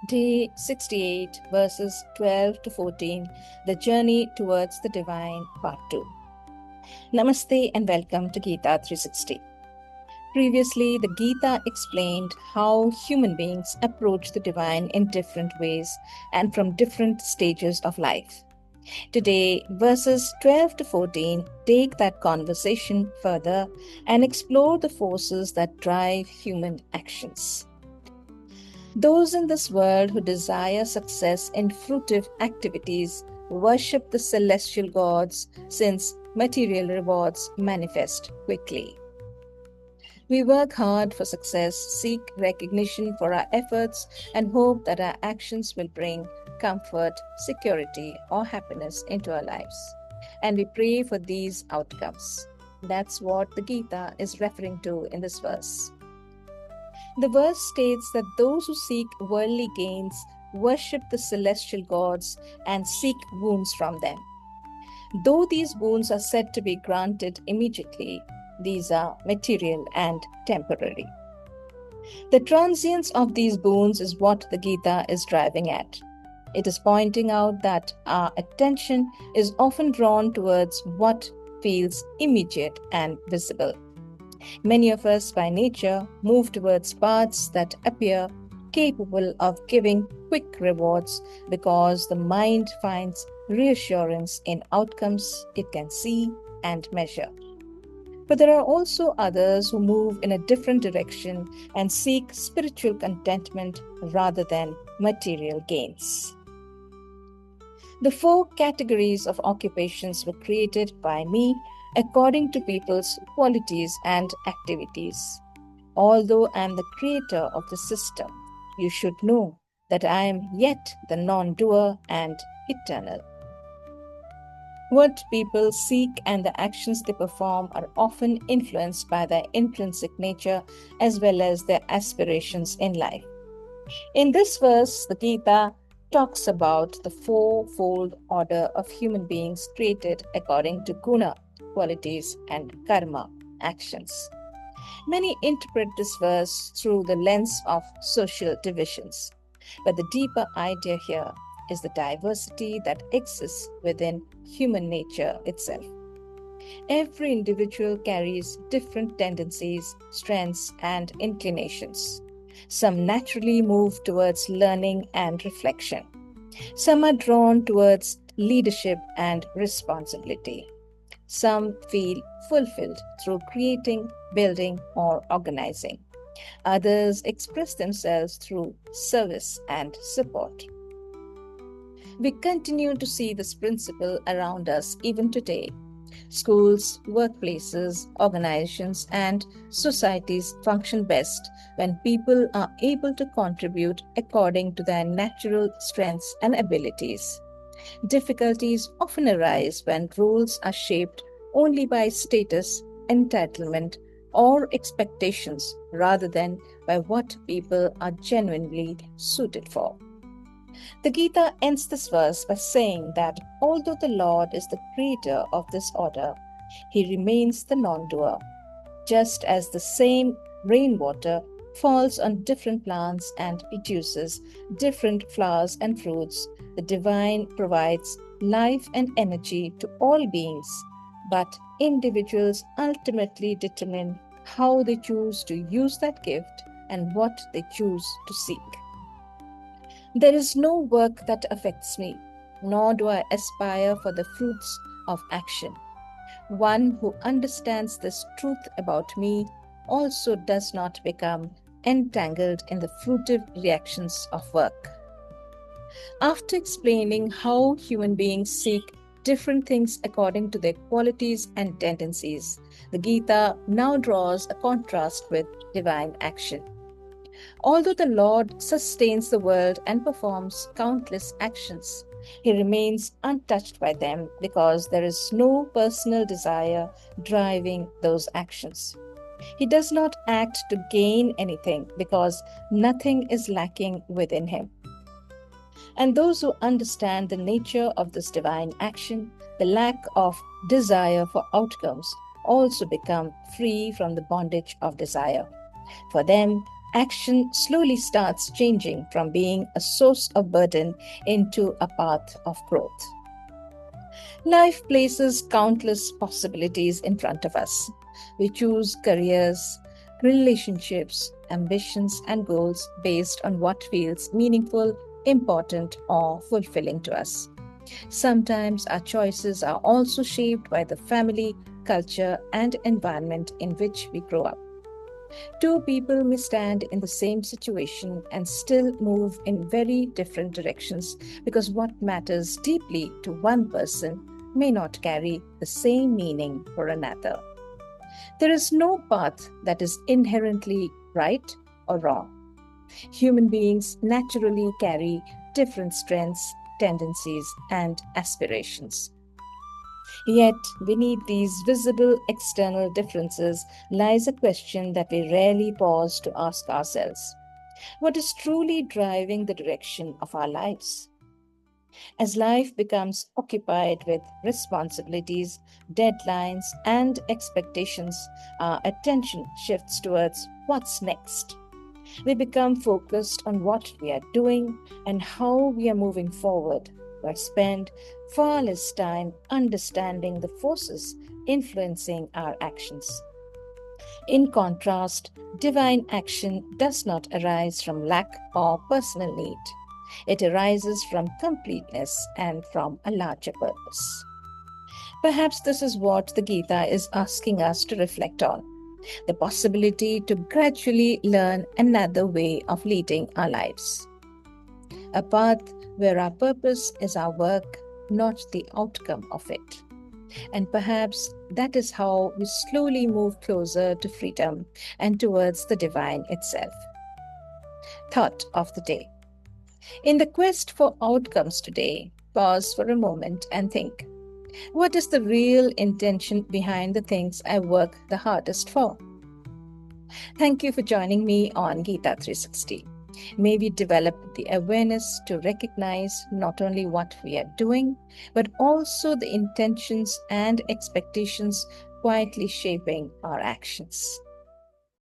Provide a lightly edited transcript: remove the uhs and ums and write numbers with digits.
Day 68, verses 12 to 14, The Journey Towards the Divine, Part 2. Namaste and welcome to Gita 360. Previously, the Gita explained how human beings approach the divine in different ways and from different stages of life. Today, verses 12 to 14 take that conversation further and explore the forces that drive human actions. Those in this world who desire success in fruitive activities worship the celestial gods since material rewards manifest quickly. We work hard for success, seek recognition for our efforts, and hope that our actions will bring comfort, security, or happiness into our lives. And we pray for these outcomes. That's what the Gita is referring to in this verse. The verse states that those who seek worldly gains worship the celestial gods and seek boons from them. Though these boons are said to be granted immediately, these are material and temporary. The transience of these boons is what the Gita is driving at. It is pointing out that our attention is often drawn towards what feels immediate and visible. Many of us, by nature, move towards paths that appear capable of giving quick rewards because the mind finds reassurance in outcomes it can see and measure. But there are also others who move in a different direction and seek spiritual contentment rather than material gains. The 4 categories of occupations were created by me according to people's qualities and activities. Although I am the creator of the system, you should know that I am yet the non-doer and eternal. What people seek and the actions they perform are often influenced by their intrinsic nature as well as their aspirations in life. In this verse, the Gita talks about the 4-fold order of human beings created according to guna, qualities, and karma, actions. Many interpret this verse through the lens of social divisions, but the deeper idea here is the diversity that exists within human nature itself. Every individual carries different tendencies, strengths, and inclinations. Some naturally move towards learning and reflection. Some are drawn towards leadership and responsibility. Some feel fulfilled through creating, building, or organizing. Others express themselves through service and support. We continue to see this principle around us even today. Schools, workplaces, organizations, and societies function best when people are able to contribute according to their natural strengths and abilities. Difficulties often arise when roles are shaped only by status, entitlement, or expectations rather than by what people are genuinely suited for. The Gita ends this verse by saying that although the Lord is the creator of this order, he remains the non-doer. Just as the same rainwater falls on different plants and produces different flowers and fruits, the divine provides life and energy to all beings, but individuals ultimately determine how they choose to use that gift and what they choose to seek. There is no work that affects me, nor do I aspire for the fruits of action. One who understands this truth about me also does not become entangled in the fruitive reactions of work. After explaining how human beings seek different things according to their qualities and tendencies, the Gita now draws a contrast with divine action. Although the Lord sustains the world and performs countless actions, he remains untouched by them because there is no personal desire driving those actions. He does not act to gain anything because nothing is lacking within him. And those who understand the nature of this divine action, the lack of desire for outcomes, also become free from the bondage of desire. For them, action slowly starts changing from being a source of burden into a path of growth. Life places countless possibilities in front of us. We choose careers, relationships, ambitions, and goals based on what feels meaningful, important, or fulfilling to us. Sometimes our choices are also shaped by the family, culture, and environment in which we grow up. Two people may stand in the same situation and still move in very different directions because what matters deeply to one person may not carry the same meaning for another. There is no path that is inherently right or wrong. Human beings naturally carry different strengths, tendencies, and aspirations. Yet, beneath these visible external differences lies a question that we rarely pause to ask ourselves. What is truly driving the direction of our lives? As life becomes occupied with responsibilities, deadlines, and expectations, our attention shifts towards what's next. We become focused on what we are doing and how we are moving forward, but spend far less time understanding the forces influencing our actions. In contrast, divine action does not arise from lack or personal need. It arises from completeness and from a larger purpose. Perhaps this is what the Gita is asking us to reflect on, the possibility to gradually learn another way of leading our lives. A path where our purpose is our work, not the outcome of it. And perhaps that is how we slowly move closer to freedom and towards the divine itself. Thought of the day. In the quest for outcomes today, pause for a moment and think, what is the real intention behind the things I work the hardest for? Thank you for joining me on Gita 360. May we develop the awareness to recognize not only what we are doing, but also the intentions and expectations quietly shaping our actions.